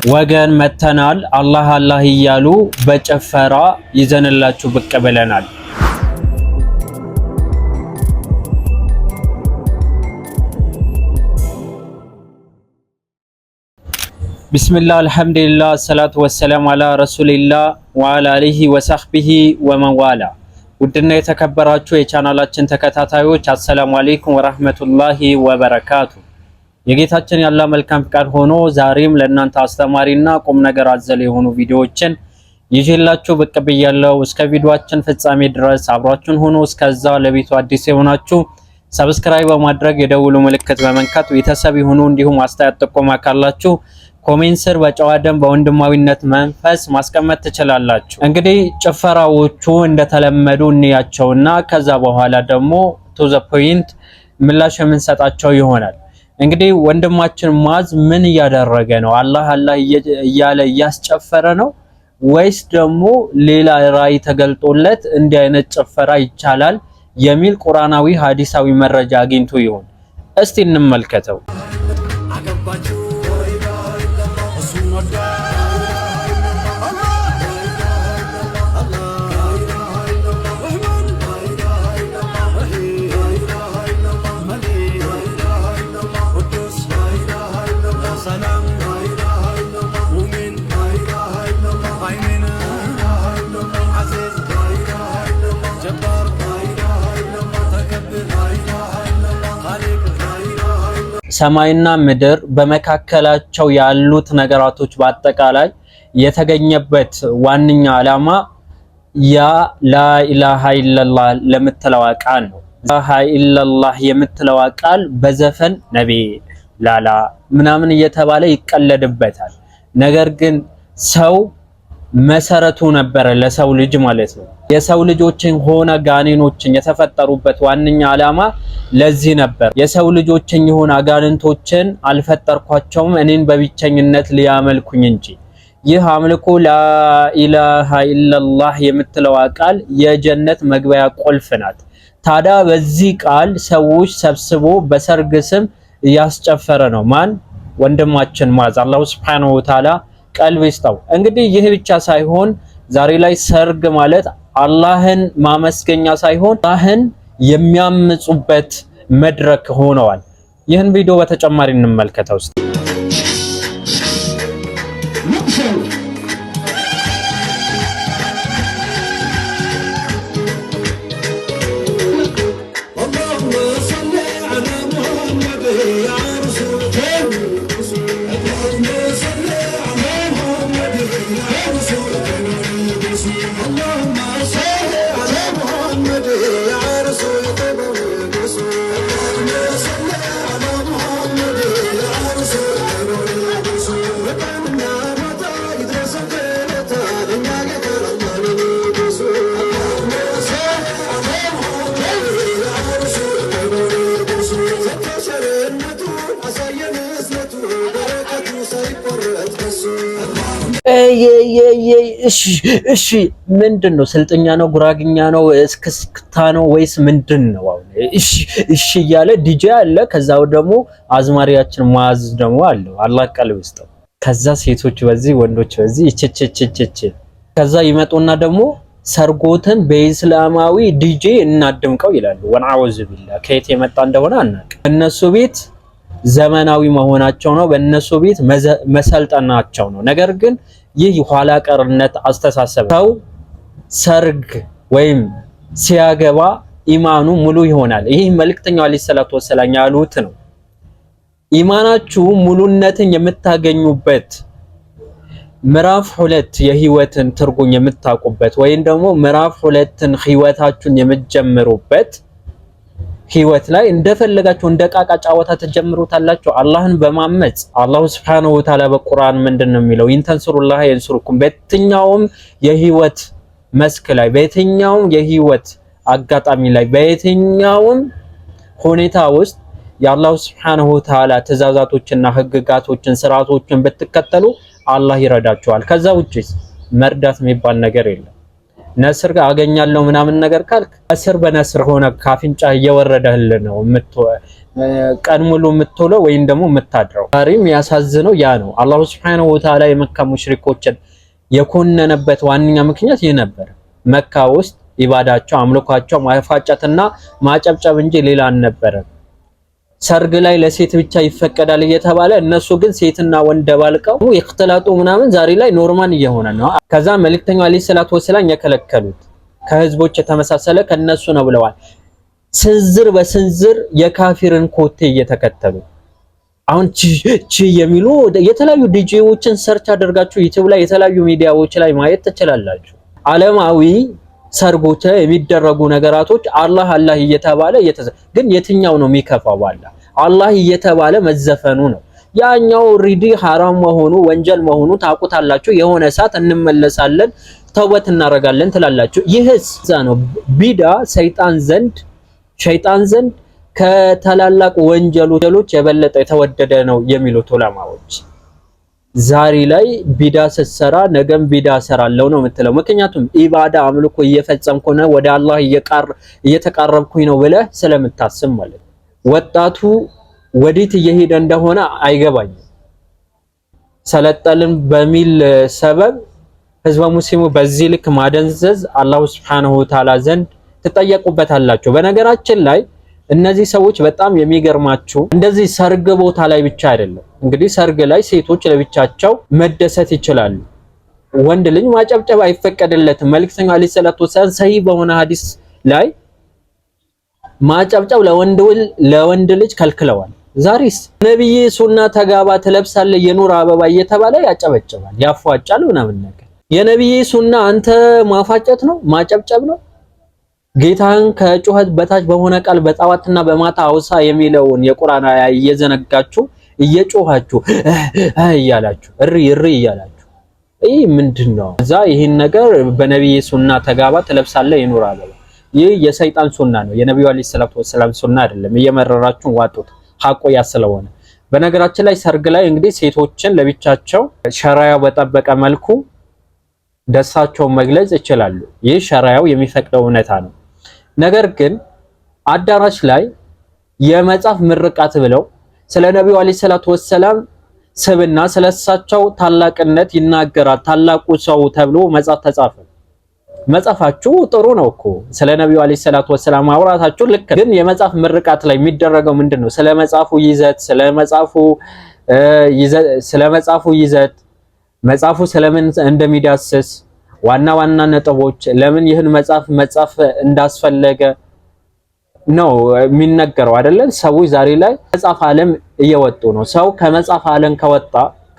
ወገን መተናል አላህ አላህ እያሉ በጨፈራ ይዘንላችሁ ብቅ ብለናል። ቢስሚላህ አልሐምዱሊላህ ሰላቱ ወሰላሙ አላ ረሱሊላህ ወአላ አሊሂ ወሰህቢሂ ወመንዋላ። ውድና የተከበራችሁ የቻናላችን ተከታታዮች አሰላሙ አለይኩም ወራህመቱላሂ ወበረካቱ። የጌታችን ያላ መልካም ፍቃድ ሆኖ ዛሬም ለእናንተ አስተማሪና ቁም ነገር አዘል የሆኑ ቪዲዮዎችን ይዤላችሁ ብቅ ብያለሁ። እስከ ቪዲዮአችን ፍጻሜ ድረስ አብራችሁን ሆኖ እስከዛ ለቤቱ አዲስ የሆናችሁ ሰብስክራይብ በማድረግ የደውሉ ምልክት በመንካት ቤተሰብ ይሁኑ። እንዲሁም አስተያየት ጥቆማ ካላችሁ ኮሜንት ስር በጨዋ ደም በወንድማዊነት መንፈስ ማስቀመጥ ትችላላችሁ። እንግዲህ ጭፈራዎቹ እንደተለመዱ እንያቸውና ከዛ በኋላ ደግሞ ቱ ዘ ፖይንት ምላሽ የምንሰጣቸው ይሆናል። እንግዲህ ወንድማችን ሙአዝ ምን እያደረገ ነው? አላህ አላህ እያለ እያስጨፈረ ነው ወይስ ደግሞ ሌላ ራእይ ተገልጦለት እንዲህ አይነት ጭፈራ ይቻላል የሚል ቁርአናዊ ሐዲሳዊ መረጃ አግኝቶ ይሆን? እስቲ እንመልከተው። ሰማይና ምድር በመካከላቸው ያሉት ነገራቶች በአጠቃላይ የተገኘበት ዋነኛ ዓላማ ያ ላኢላሃ ኢላላህ ለምትለዋ ቃል ነው። ላኢላሃ ኢላላህ የምትለዋ ቃል በዘፈን ነቢ ላላ ምናምን እየተባለ ይቀለድበታል። ነገር ግን ሰው መሰረቱ ነበረ ለሰው ልጅ ማለት ነው። የሰው ልጆችን ሆነ ጋኔኖችን የተፈጠሩበት ዋነኛ ዓላማ ለዚህ ነበር። የሰው ልጆችን ይሁን አጋንንቶችን አልፈጠርኳቸውም እኔን በብቸኝነት ሊያመልኩኝ እንጂ። ይህ አምልኮ ላኢላሃ ኢላላህ የምትለዋ ቃል የጀነት መግቢያ ቁልፍ ናት። ታዲያ በዚህ ቃል ሰዎች ሰብስቦ በሰርግ ስም እያስጨፈረ ነው። ማን? ወንድማችን ሙአዝ። አላሁ ሱብሓነሁ ወተዓላ ቀልብ ይስጠው። እንግዲህ ይህ ብቻ ሳይሆን ዛሬ ላይ ሰርግ ማለት አላህን ማመስገኛ ሳይሆን አላህን የሚያምጹበት መድረክ ሆነዋል። ይህን ቪዲዮ በተጨማሪ እንመልከተው። እሺ ምንድነው? ስልጥኛ ነው? ጉራግኛ ነው? እስክስክታ ነው ወይስ ምንድነው? እሺ እያለ ዲጄ አለ። ከዛው ደግሞ አዝማሪያችን ሙአዝ ደግሞ አለው። አላህ ቀልብ ይስጠው። ከዛ ሴቶች በዚህ ወንዶች በዚህ እችችችችች ከዛ ይመጡና ደግሞ ሰርጎትን በእስላማዊ ዲጄ እናድምቀው ይላሉ። ወንአውዝ ቢላህ ከየት የመጣ እንደሆነ አናውቅም። እነሱ ቤት ዘመናዊ መሆናቸው ነው፣ በእነሱ ቤት መሰልጠናቸው ነው። ነገር ግን ይህ ኋላ ቀርነት አስተሳሰብ ሰው ሰርግ ወይም ሲያገባ ኢማኑ ሙሉ ይሆናል። ይህ መልእክተኛው አለይሂ ሰላቱ ወሰላም ያሉት ነው። ኢማናችሁ ሙሉነትን የምታገኙበት ምዕራፍ 2 የህይወትን ትርጉም የምታውቁበት ወይም ደግሞ ምዕራፍ 2ን ህይወታችሁን የምትጀምሩበት ህይወት ላይ እንደፈለጋችሁ እንደቃቃ ጫወታ ተጀምሩታላችሁ አላህን በማመጽ። አላሁ ሱብሓነሁ ወተዓላ በቁርአን ምንድነው የሚለው? ኢንተንሱሩላህ የንሱሩኩም። በየትኛውም የህይወት መስክ ላይ በየትኛውም የህይወት አጋጣሚ ላይ በየትኛውም ሁኔታ ውስጥ የአላሁ ሱብሓነሁ ወተዓላ ትእዛዛቶችና ህግጋቶችን ስርዓቶችን ብትከተሉ አላህ ይረዳችኋል። ከዛ ውጪ መርዳት የሚባል ነገር የለም። ነስር አገኛለሁ ምናምን ነገር ካልክ ነስር በነስር ሆነ ካፍንጫ እየወረደልህ ነው ቀን ሙሉ የምትውለው ወይም ደግሞ የምታድረው። ዛሬም ያሳዝነው ያ ነው። አላሁ ሱብሓነሁ ወተዓላ የመካ ሙሽሪኮችን የኮነነበት ዋነኛ ምክንያት ይህ ነበር። መካ ውስጥ ኢባዳቸው አምልኳቸው ማፋጨትና ማጨብጨብ እንጂ ሌላ አልነበረም። ሰርግ ላይ ለሴት ብቻ ይፈቀዳል እየተባለ እነሱ ግን ሴትና ወንድ ደባልቀው ይختላጡ ምናምን ዛሬ ላይ ኖርማል እየሆነ ነው። ከዛ መልእክተኛው አለይሂ ሰላቱ ወሰላም የከለከሉት ከህዝቦች የተመሳሰለ ከነሱ ነው ብለዋል። ስንዝር በስንዝር የካፊርን ኮቴ እየተከተሉ አሁን ቺ የሚሉ የተለያዩ ዲጄዎችን ሰርች አድርጋችሁ ዩቲዩብ ላይ የተለያዩ ሚዲያዎች ላይ ማየት ትችላላችሁ። ዓለማዊ ሰርጎች የሚደረጉ ነገራቶች አላህ አላህ እየተባለ ግን የትኛው ነው የሚከፋው? አላህ እየተባለ መዘፈኑ ነው። ያኛው ሪዲ حرام መሆኑ ወንጀል መሆኑ ታውቁታላችሁ። የሆነ ሰዓት እንመለሳለን ተውበት እናረጋለን ትላላችሁ። ይህስ ነው ቢዳ ሸይጣን ዘንድ ከተላላቅ ወንጀሎች የበለጠ የተወደደ ነው የሚሉት ዑለማዎች። ዛሬ ላይ ቢዳ ስትሰራ ነገም ቢዳ ሰራለው ነው የምትለው። ምክንያቱም ኢባዳ አምልኮ እየፈጸምኩ ነው ወደ አላህ እየተቃረብኩኝ ነው ብለህ ስለምታስብ ማለት ነው። ወጣቱ ወዴት እየሄደ እንደሆነ አይገባኝም። ሰለጠልን በሚል ሰበብ ህዝበ ሙስሊሙ በዚህ ልክ ማደንዘዝ አላሁ ሱብሓነሁ ወተዓላ ዘንድ ትጠየቁበታላችሁ። በነገራችን ላይ እነዚህ ሰዎች በጣም የሚገርማችሁ እንደዚህ ሰርግ ቦታ ላይ ብቻ አይደለም። እንግዲህ ሰርግ ላይ ሴቶች ለብቻቸው መደሰት ይችላሉ። ወንድ ልጅ ማጨብጨብ አይፈቀድለትም። መልእክተኛው አለይሂ ሰላቱ ወሰላም ሰሂህ በሆነ ሐዲስ ላይ ማጨብጨብ ለወንድ ልጅ ከልክለዋል። ዛሬስ ነብይ ሱና ተጋባ ትለብሳለህ የኑር አበባ እየተባለ ያጨበጭባል፣ ያፏጫል ምናምን ነገር። የነብይ ሱና አንተ ማፋጨት ነው ማጨብጨብ ነው? ጌታን ከጩኸት በታች በሆነ ቃል በጣዋትና በማታ አውሳ የሚለውን የቁርአን አያ እየዘነጋችሁ እየጮሃችሁ እያላችሁ እሪ እያላችሁ ይህ ምንድነው? እዛ ይሄን ነገር በነብይ ሱና ተጋባ ትለብሳለህ የኑር አበባ ይህ የሰይጣን ሱና ነው። የነብዩ አለይሂ ሰላቱ ወሰላም ሱና አይደለም። እየመረራችሁ ዋጡት ሐቆ ያስለሆነ። በነገራችን ላይ ሰርግ ላይ እንግዲህ ሴቶችን ለብቻቸው ሸራያው በጠበቀ መልኩ ደስታቸውን መግለጽ ይችላሉ። ይህ ሸራያው የሚፈቅደው እውነታ ነው። ነገር ግን አዳራሽ ላይ የመጽሐፍ ምርቃት ብለው ስለ ነብዩ አለይሂ ሰላቱ ወሰላም ስብና ስለሳቸው ታላቅነት ይናገራል። ታላቁ ሰው ተብሎ መጽሐፍ ተጻፈ። መጽሐፋችሁ ጥሩ ነው እኮ ስለ ነብዩ አለይሂ ሰላቱ ወሰላም ማውራታችሁ ልክ፣ ግን የመጽሐፍ ምርቃት ላይ የሚደረገው ምንድነው? ስለ መጽሐፉ ይዘት መጽሐፉ ስለምን እንደሚዳስስ ዋና ነጥቦች ለምን ይህን መጽሐፍ እንዳስፈለገ ነው የሚነገረው አይደለም። ሰዎች ዛሬ ላይ መጽሐፍ ዓለም እየወጡ ነው። ሰው ከመጽሐፍ ዓለም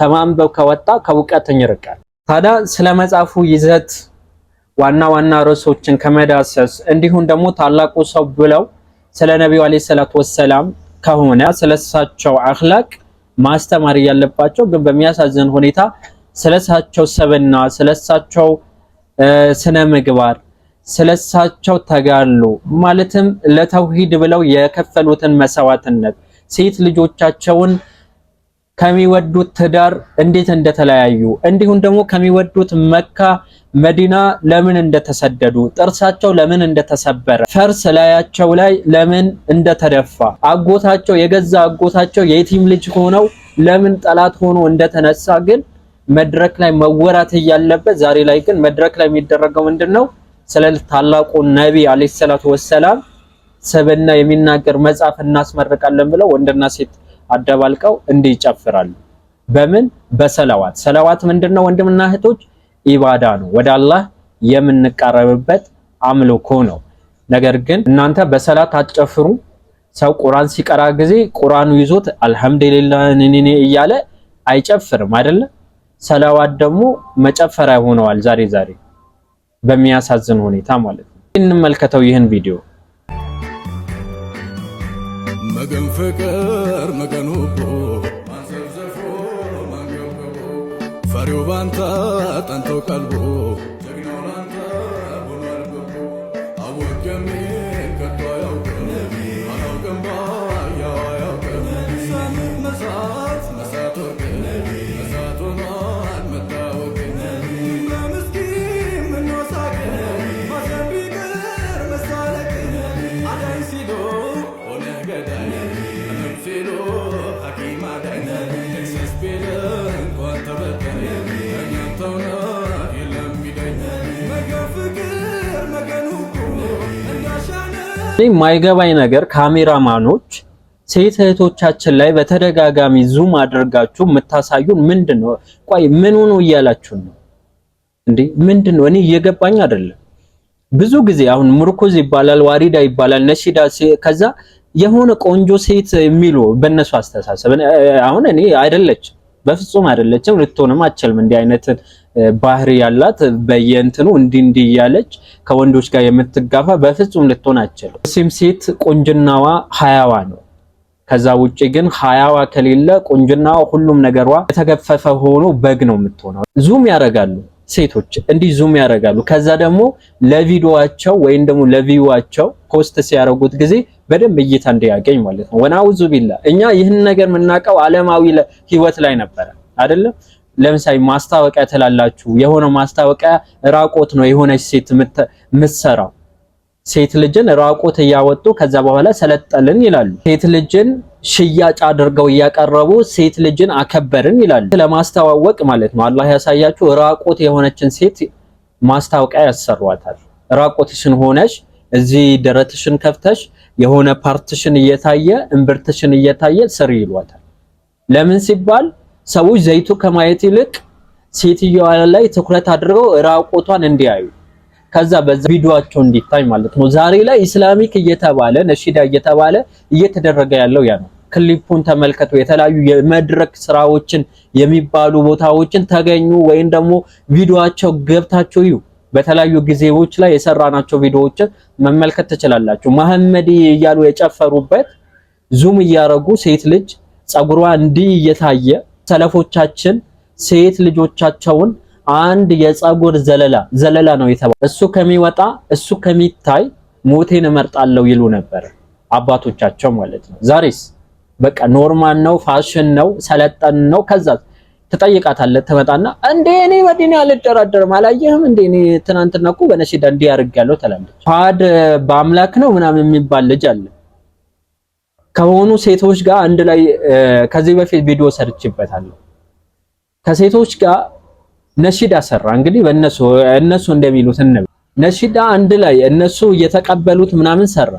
ከማንበብ ከወጣ ከእውቀት ይርቃል። ታዲያ ስለ መጽሐፉ ይዘት ዋና ርዕሶችን ከመዳሰስ እንዲሁም ደግሞ ታላቁ ሰው ብለው ስለ ነብዩ አለይሂ ሰላቱ ወሰላም ከሆነ ስለሳቸው አኽላቅ ማስተማር ያለባቸው፣ ግን በሚያሳዝን ሁኔታ ስለሳቸው ሰብና ስለሳቸው ስነ ምግባር ስለሳቸው ተጋሉ ማለትም ለተውሂድ ብለው የከፈሉትን መስዋዕትነት ሴት ልጆቻቸውን ከሚወዱት ትዳር እንዴት እንደተለያዩ እንዲሁም ደግሞ ከሚወዱት መካ መዲና ለምን እንደተሰደዱ ጥርሳቸው ለምን እንደተሰበረ ፈርስ ላያቸው ላይ ለምን እንደተደፋ አጎታቸው የገዛ አጎታቸው የቲም ልጅ ሆነው ለምን ጠላት ሆኖ እንደተነሳ ግን መድረክ ላይ መወራት ያለበት ዛሬ ላይ ግን መድረክ ላይ የሚደረገው ምንድነው? ስለ ታላቁ ነብይ አለይሂ ሰላቱ ወሰላም ሰበና የሚናገር መጽሐፍ እናስመርቃለን ብለው ወንድና ሴት አደባልቀው እንዲጨፍራሉ። በምን? በሰላዋት። ሰላዋት ምንድነው ወንድምና እህቶች? ኢባዳ ነው፣ ወደ አላህ የምንቃረብበት አምልኮ ነው። ነገር ግን እናንተ በሰላት አትጨፍሩ። ሰው ቁርአን ሲቀራ ጊዜ ቁርአኑ ይዞት አልহামዱሊላህ ነኒ እያለ አይጨፍርም አይደለ? ሰላዋት ደግሞ መጨፈሪያ ሆነዋል ዛሬ በሚያሳዝን ሁኔታ ማለት ነው። እንመልከተው ይህን ቪዲዮ። መገን ፍቅር መገኑቦ ማንዘፍዘፎ ማንገበቦ ፈሪው ባንተ ጠንቶ ቀልቦ ጀግናው ላንተ ሆኗል ገቦ አወጀሜ ከቶ አያውቅም አላውቅም ባያው አያውቅም መሳት ወርቅ መሳት ሆኗል መታወቅ ለምስኪን ምንወሳቅ የማይገባኝ ነገር ካሜራማኖች ሴት እህቶቻችን ላይ በተደጋጋሚ ዙም አድርጋችሁ የምታሳዩን ምንድነው? ቆይ ምን ሆኖ እያላችሁ ነው እንዴ? ምንድነው? እኔ እየገባኝ አይደለም። ብዙ ጊዜ አሁን ምርኩዝ ይባላል፣ ዋሪዳ ይባላል፣ ነሺዳ ከዛ የሆነ ቆንጆ ሴት የሚሉ በእነሱ አስተሳሰብ አሁን እኔ አይደለችም፣ በፍጹም አይደለችም፣ ልትሆንም አትችልም። እንዲህ አይነት ባህሪ ያላት በየእንትኑ እንዲህ እያለች ከወንዶች ጋር የምትጋፋ በፍጹም ልትሆን አትችልም። ሙስሊም ሴት ቁንጅናዋ ሀያዋ ነው። ከዛ ውጪ ግን ሀያዋ ከሌለ ቁንጅናዋ ሁሉም ነገሯ የተገፈፈ ሆኖ በግ ነው የምትሆነው። ዙም ያደርጋሉ ሴቶች እንዲህ ዙም ያደርጋሉ። ከዛ ደግሞ ለቪዲዮአቸው ወይም ደግሞ ለቪዋቸው ፖስት ሲያደርጉት ጊዜ በደንብ እይታ እንዲያገኝ ማለት ነው። ወናውዙ ቢላ እኛ ይህን ነገር የምናውቀው ዓለማዊ ህይወት ላይ ነበረ አይደለም። ለምሳሌ ማስታወቂያ ትላላችሁ፣ የሆነ ማስታወቂያ ራቆት ነው የሆነች ሴት የምትሰራው። ሴት ልጅን ራቆት እያወጡ ከዛ በኋላ ሰለጠልን ይላሉ። ሴት ልጅን ሽያጭ አድርገው እያቀረቡ ሴት ልጅን አከበርን ይላሉ። ለማስተዋወቅ ማለት ነው። አላህ ያሳያችሁ። ራቆት የሆነችን ሴት ማስታወቂያ ያሰሯታል። ራቆትሽን ሆነሽ እዚህ ደረትሽን ከፍተሽ የሆነ ፓርትሽን እየታየ እምብርትሽን እየታየ ስሪ ይሏታል። ለምን ሲባል ሰዎች ዘይቱ ከማየት ይልቅ ሴትዮዋ ላይ ትኩረት አድርገው ራቆቷን እንዲያዩ ከዛ በዛ ቪዲዮአቸው እንዲታይ ማለት ነው። ዛሬ ላይ ኢስላሚክ እየተባለ ነሺዳ እየተባለ እየተደረገ ያለው ያ ነው። ክሊፑን ተመልከቱ። የተለያዩ የመድረክ ስራዎችን የሚባሉ ቦታዎችን ተገኙ ወይም ደግሞ ቪዲዮአቸው ገብታችሁ እዩ። በተለያዩ ጊዜዎች ላይ የሰራናቸው ቪዲዮዎችን መመልከት ትችላላችሁ። መሐመዲ እያሉ የጨፈሩበት ዙም እያረጉ ሴት ልጅ ጸጉሯ እንዲህ እየታየ ሰለፎቻችን ሴት ልጆቻቸውን አንድ የጸጉር ዘለላ ነው የተባለው እሱ ከሚወጣ እሱ ከሚታይ ሞቴን እመርጣለሁ ይሉ ነበር አባቶቻቸው ማለት ነው። ዛሬስ በቃ ኖርማል ነው፣ ፋሽን ነው፣ ሰለጠን ነው። ከዛ ትጠይቃታለህ ትመጣና እንዴ እኔ በዲኔ አልደራደርም አላየህም እንዴ እኔ ትናንትና እኮ በነሺዳ እንዲህ አድርጌያለሁ ትላለች። ፋድ በአምላክ ነው ምናምን የሚባል ልጅ አለ። ከሆኑ ሴቶች ጋር አንድ ላይ ከዚህ በፊት ቪዲዮ ሰርችበታለሁ። ከሴቶች ጋር ነሺዳ ሰራ። እንግዲህ እነሱ እንደሚሉት ነሺዳ አንድ ላይ እነሱ እየተቀበሉት ምናምን ሰራ።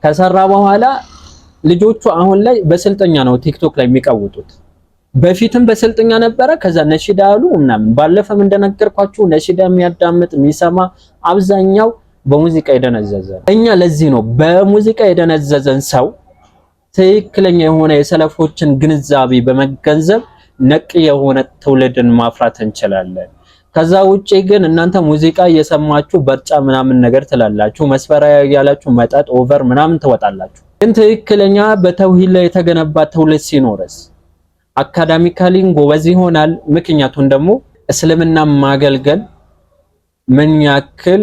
ከሰራ በኋላ ልጆቹ አሁን ላይ በስልጠኛ ነው ቲክቶክ ላይ የሚቀውጡት። በፊትም በስልጠኛ ነበረ። ከዛ ነሺዳ አሉ ምናምን። ባለፈም እንደነገርኳችሁ ነሺዳ የሚያዳምጥ የሚሰማ አብዛኛው በሙዚቃ የደነዘዘ። እኛ ለዚህ ነው በሙዚቃ የደነዘዘን ሰው ትክክለኛ የሆነ የሰለፎችን ግንዛቤ በመገንዘብ ነቅ የሆነ ትውልድን ማፍራት እንችላለን። ከዛ ውጪ ግን እናንተ ሙዚቃ እየሰማችሁ በርጫ ምናምን ነገር ትላላችሁ፣ መስፈሪያ ያላችሁ መጠጥ ኦቨር ምናምን ትወጣላችሁ። ግን ትክክለኛ በተውሂድ ላይ የተገነባ ትውልድ ሲኖርስ አካዳሚካሊ ጎበዝ ይሆናል። ምክንያቱም ደግሞ እስልምና ማገልገል ምን ያክል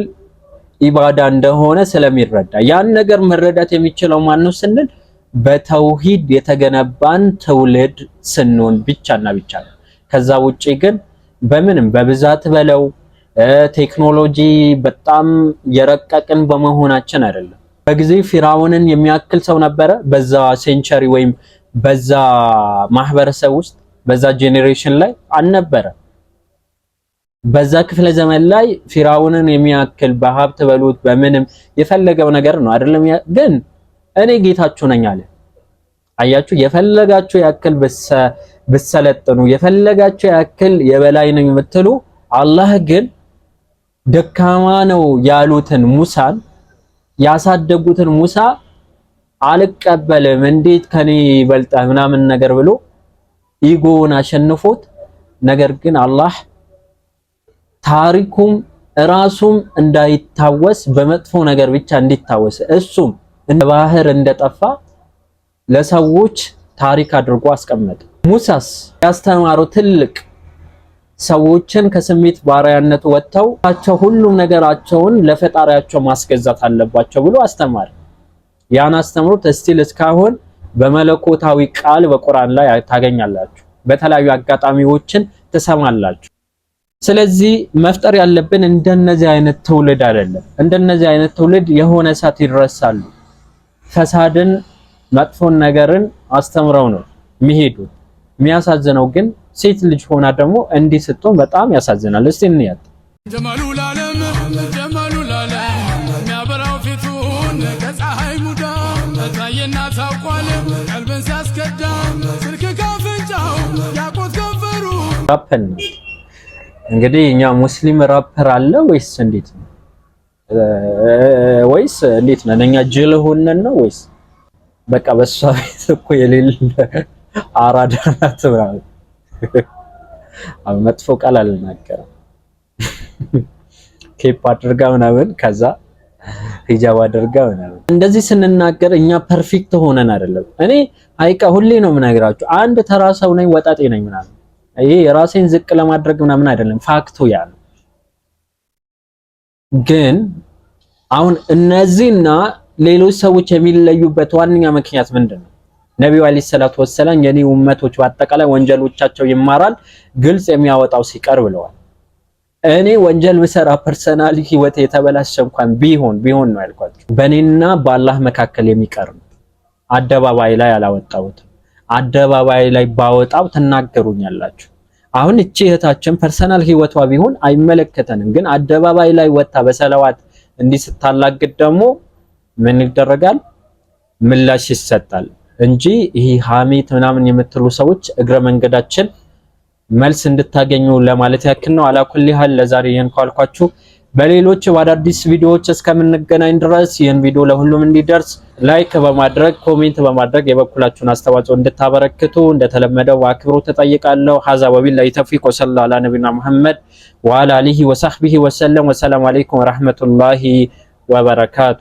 ኢባዳ እንደሆነ ስለሚረዳ ያን ነገር መረዳት የሚችለው ማነው ስንል በተውሂድ የተገነባን ትውልድ ስንሆን ብቻና ብቻ ነው። ከዛ ውጪ ግን በምንም በብዛት በለው ቴክኖሎጂ በጣም የረቀቅን በመሆናችን አይደለም። በጊዜ ፊራውንን የሚያክል ሰው ነበረ በዛ ሴንቸሪ ወይም በዛ ማህበረሰብ ውስጥ በዛ ጄኔሬሽን ላይ አልነበረ። በዛ ክፍለ ዘመን ላይ ፊራውንን የሚያክል በሀብት በሉት በምንም የፈለገው ነገር ነው አይደለም። ግን እኔ ጌታችሁ ነኝ አለ። አያችሁ፣ የፈለጋችሁ ያክል ብሰለጥኑ የፈለጋችሁ ያክል የበላይ ነኝ የምትሉ አላህ ግን ደካማ ነው ያሉትን ሙሳን ያሳደጉትን ሙሳ አልቀበልም እንዴት ከኔ ይበልጣ ምናምን ነገር ብሎ ኢጎን አሸንፎት፣ ነገር ግን አላህ ታሪኩም ራሱም እንዳይታወስ በመጥፎ ነገር ብቻ እንዲታወስ እሱም እንደ ባህር እንደጠፋ ለሰዎች ታሪክ አድርጎ አስቀመጠ። ሙሳስ ያስተማረው ትልቅ ሰዎችን ከስሜት ባሪያነት ወጥተው ሁሉም ነገራቸውን ለፈጣሪያቸው ማስገዛት አለባቸው ብሎ አስተማረ። ያን አስተምሮት እስቲል እስካሁን በመለኮታዊ ቃል በቁርአን ላይ ታገኛላችሁ። በተለያዩ አጋጣሚዎችን ትሰማላችሁ። ስለዚህ መፍጠር ያለብን እንደነዚህ አይነት ትውልድ አይደለም። እንደነዚህ አይነት ትውልድ የሆነ ሰዓት ይረሳሉ። ፈሳድን መጥፎን ነገርን አስተምረው ነው የሚሄዱ። የሚያሳዝነው ግን ሴት ልጅ ሆና ደግሞ እንዲህ ስትሆን በጣም ያሳዝናል። እስቲ እንያት ጀማሉ ለዓለም የሚያበራው ፊቱን ቀልብን ሲያስከዳም ስልክ ካፍንጫው ያቆት ከፈሩ ራፐር ነው እንግዲህ እኛ ሙስሊም ራፐር አለ ወይስ እንዴት ነው? ወይስ እንዴት ነው? እኛ ጅል ሆነን ነው ወይስ በቃ በሷ ቤት እኮ የሌለ አራዳ ናት ብራው መጥፎ ቃል አልናገርም። ኬፕ አድርጋ ምናምን ከዛ ሂጃብ አድርጋ ምናምን እንደዚህ ስንናገር እኛ ፐርፌክት ሆነን አይደለም። እኔ አይቃ ሁሌ ነው የምነግራችሁ አንድ ተራ ሰው ነኝ ወጣጤ ነኝ ምናምን ይሄ የራሴን ዝቅ ለማድረግ ምናምን አይደለም ፋክቱ ያ ነው። ግን አሁን እነዚህና ሌሎች ሰዎች የሚለዩበት ዋነኛ ምክንያት ምንድነው? ነብዩ አለይሂ ሰላቱ ወሰለም የኔ ኡመቶች በአጠቃላይ ወንጀሎቻቸው ይማራል ግልጽ የሚያወጣው ሲቀር ብለዋል። እኔ ወንጀል ብሰራ ፐርሰናሊ ህይወት የተበላሸ እንኳን ቢሆን ነው ያልኳችሁ በእኔና በአላህ መካከል የሚቀር ነው። አደባባይ ላይ አላወጣሁትም። አደባባይ ላይ ባወጣው ትናገሩኛላችሁ። አሁን እቺ እህታችን ፐርሰናል ህይወቷ ቢሆን አይመለከተንም። ግን አደባባይ ላይ ወጣ በሰለዋት እንዲህ ስታላግድ ደግሞ ምን ይደረጋል? ምላሽ ይሰጣል እንጂ ይሄ ሐሜት ምናምን የምትሉ ሰዎች እግረ መንገዳችን መልስ እንድታገኙ ለማለት ያክል ነው። አላኩል ይሃል ለዛሬ ይሄን ካልኳችሁ በሌሎች አዳዲስ ቪዲዮዎች እስከምንገናኝ ድረስ ይሄን ቪዲዮ ለሁሉም እንዲደርስ ላይክ በማድረግ ኮሜንት በማድረግ የበኩላችሁን አስተዋጽኦ እንድታበረክቱ እንደተለመደው በአክብሮት ተጠይቃለሁ። ሀዛ ወቢላሂ ተውፊቅ ወሰለላሁ ዐላ ነቢና መሐመድ ወዐላ አሊሂ ወሰህቢሂ ወሰለም። ወሰላሙ አለይኩም ወራህመቱላሂ ወበረካቱ።